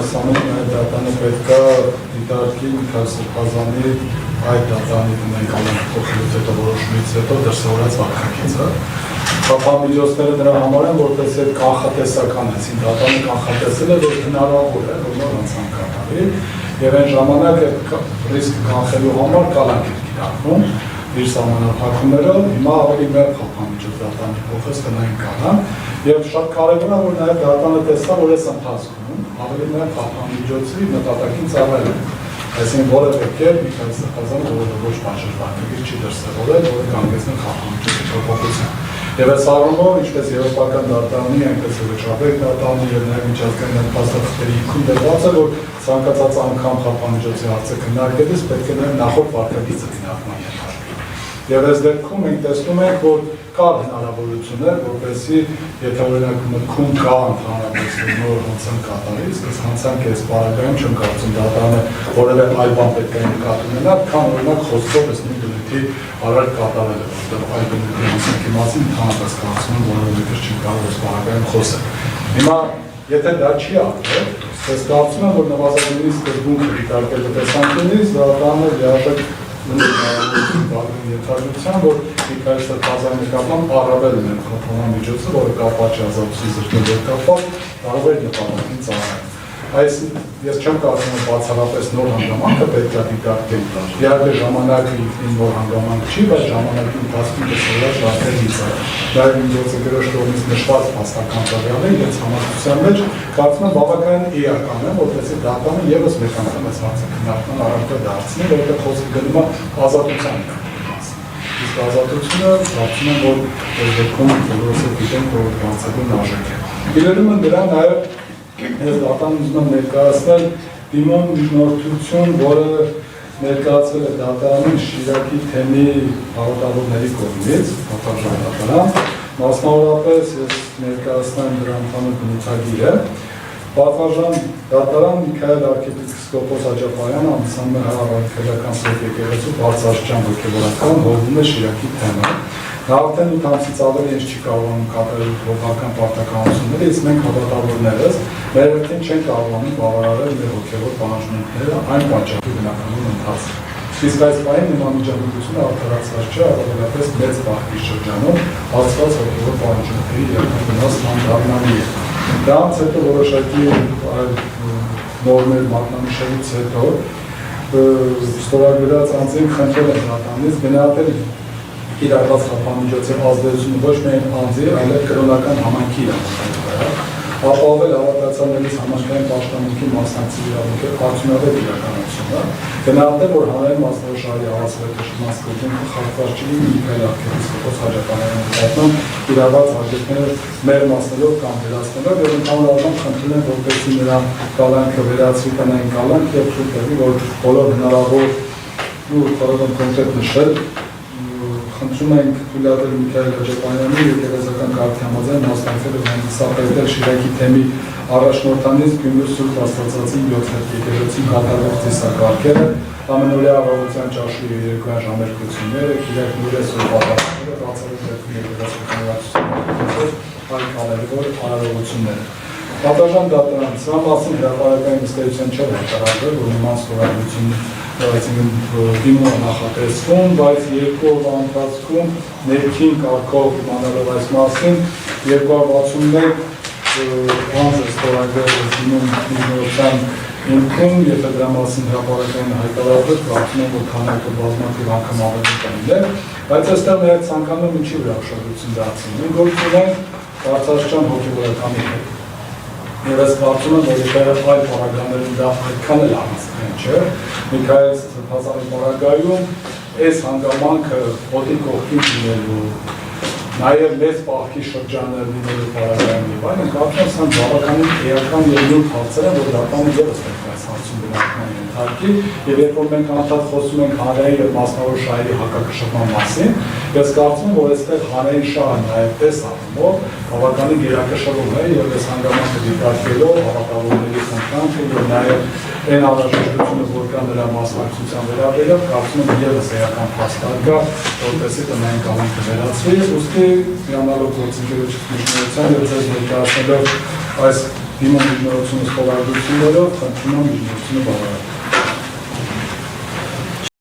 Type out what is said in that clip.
այս ամենը դատանը պետք է դիտարկի Միքայել Սրբազանի այդ դատանի տնային փոխելուց հետո որոշումից հետո դրսևորած վարքագիծը։ Կապամիջոցները նրա համար են, որպես այդ կանխատեսական այսին դատանը կանխատեսել է, որ հնարավոր է, որ նոր անցան կատարի, եւ այն ժամանակ այդ ռիսկը կանխելու համար կալանք էր կիրառվում իր սահմանափակումներով, հիմա ավելի մեր կապամիջոց դատանի փոխեց տնային կանան, եւ շատ կարեւոր է, որ նաեւ դատանը տեսա, որ այս ընթացքում ավելի մեր կապամիջոցի նպատակին ծառայել է։ Այսինքն որևէ կերպ Միքայել Սրբազանը ոչ բաժան վարքագիծ չի դրսևորել, որը կանգնեցնել կապամիջոցի փոփոխության։ Եվ այս առումով, ինչպես եվրոպական դատարանի, այնպես էլ Վճռաբեկ դատարանի եւ նաեւ միջազգային նպաստաթղթերի հիմքում դրված է, որ ցանկացած անգամ կապամիջոցի հարցը քննարկելիս պետք է նաեւ նախորդ վարքագիծը քննարկման ենթարկվի։ Եվ այս դեպքում մենք տեսնում ենք, որ կար հնարավորություններ, որպեսզի եթե օրինակ մտքում կա ընդհանրապես նոր հանցանք կատարի, իսկ հանցանք այս պարագայում չեմ կարծում դատարանը որևէ այլ բան պետք է նկատի ունենա, քան օրինակ խոսքով այս նույն բնույթի արարք կատարելը, որտեղ այլ բնույթի հանցանքի մասին ընդհանրապես կարծում եմ որևէ մեկը չի կարող այս պարագայում խոսել։ Հիմա եթե դա չի արվել, ես կարծում եմ, որ նվազագույնի սկզբունքը դիտարկելու տեսանկյունից դատարանը լիարժեք ենթադրության, որ Միքայել Սրբազանի նկատմամբ առավել մեր կապամիջոցը, որը կապված չի ազատության զրկելու կապված, կարող է նպատակին ծառայել։ Այս ես չեմ կարծում որ բացառապես նոր հանգամանքը պետք է դիտարկել։ Իհարկե ժամանակը ինքնին նոր հանգամանք չի, բայց ժամանակի ընթացքում դրսևորած վարքագիծը դա միջոցը գրոշ կողմից նշված փաստական տվյալը իրենց համակցության մեջ կարծում եմ բավականին էական է, որպեսզի դատանը եւս մեկ անգամ այս հարցը քննարկման առարկա դարձնի, որտեղ խոսքը գնում է ազատության մասին։ Իսկ ազատությունը կարծում եմ որ այս դեպքում բոլորս գիտենք որ բացառում արժեք է։ Գիտեմ դրա նաեւ ես դատան ուզում եմ ներկայացնել դիմում միջնորդություն, որը ներկայացվել է դատարանում Շիրակի թեմի հավատավորների կողմից, պատասխան դատարան, մասնավորապես ես ներկայացնեմ դրա ընդհանուր բնութագիրը, պատասխան դատարան Միքայել arczepiskopos Աջափարյանը ամուսնանում է Հայ-Արաքելական Սուրբ եկեղեցու բարձրաստիճան հոգևորական հողում է Շիրակի թեմը։ Նա արդեն 8 ամսից ավելի ինչ չի կարողանում կատարել հոգական պարտականությունները, իսկ մենք հավատավորներս մեր արդեն չեն կարողանում բավարարել մեր հոգևոր պահանջմունքները այն պատճառով բնականon ընթացքում։ Իսկ այս պահին նման միջամտությունը արդարացված չէ, առավելապես մեծ բախտի շրջանում հասցված հոգևոր պահանջմունքների իրական վնասման դառնալի է։ Դրանց հետո որոշակի նորմեր մատնանշելուց հետո ստորագրած անձին խնդրել են դատարանից գնահատել իրարված կապամիջոցի ազդեցությունը ոչ միայն անձի, այլև կրոնական համայնքի իրավունքների վրա, ապահովել հավատացյալներից համաշխարհային պաշտամունքի մասնակցի իրավունքի արդյունավետ իրականությունը, գնահատել, որ հանրային մասնավոր հավասարակշռման սկզբունքը խախտված չի Միքայել arczepiskopos Աջափարյանի նկատմամբ իրարված հաշվարկները մեր մասներով կամ վերացնելով եւ ընդհանուր առմամբ խնդրում են որպեսզի նրա կալանքը վերացվի տնային կալանք եւ թույլ տվի, որ բոլոր հնարավոր ու կարող կոնկրետ նշել խնդրում ենք թույլատրել Միքայել Աջափարյանի եկեղեցական կարգի համաձայն մասնակցել եւ հանդիսապետել Շիրակի թեմի առաջնորդանից Գյումրու Սուրբ Աստվածածին 7 եկեղեցի կատարվող ծիսակարգերը, ամենօրյա առավոտյան ճաշի եւ երկույան ժամերկությունները, Կիրակի Սուրբ Աղոթները, բացառիկ եկեղեցական հրավերությունները, այլ կարևոր արարողությունները։ Պատասխան դատարան սրա մասին հրապարակային ըստեյության չէ հայտարարվել, որ նման ստորագրություն դիմումը նախատեսվում, բայց երկու օրվա ընթացքում ներքին կարգով իմանալով այս մասին 261 անձ է ստորագրել դիմում միջնորդության հիմքում, եթե դրա մասին հրապարակային հայտարարվել, կարծում եմ, որ քանակը բազմաթիվ անգամ ավելի կլիներ, բայց այստեղ մեր ցանկանում ինչի վրա ուշադրություն դարձնենք։ Մենք գործ ունենք բարձրաստիճան հոգևորականի հետ։ Եվ ես կարծում եմ, որ եթե այլ պարագաներում դա այդքան էլ առանցքային չէ, Միքայել Սրբազանի պարագայում այս հանգամանքը ոտի կողքին լինելու, նաև մեծ պահքի շրջաններ լինելու պարագայում եւ այլն, կարծում եմ, սա բավականին էական եւ նույն հարցեր են, որ դատարանը ևս պետք է այս հարցում գնահատման ենթարկի, եւ երբ որ մենք անդադ խոսում ենք հանրային եւ մասնավոր շահերի հակակշռման մասին, ես կարծում եմ, որ այստեղ հանրային շահը նաև այս առումով բավականին գերակշռում է եւ այս հանգամանքը դիտարկելով հավատավորների խնդրանքը եւ նաև այն անհրաժեշտությունը, որ կա նրա մասնակցության վերաբերյալ, կարծում եմ ևս էական փաստարկ կա, որպեսզի տնային կալանքը վերացվի, ուստի հիանալով գործընկերոջ միջնորդության եւ ձեզ ներկայացնելով այս դիմում միջնորդությունը ստորագրություններով, խնդրում միջնորդությունը բավարար։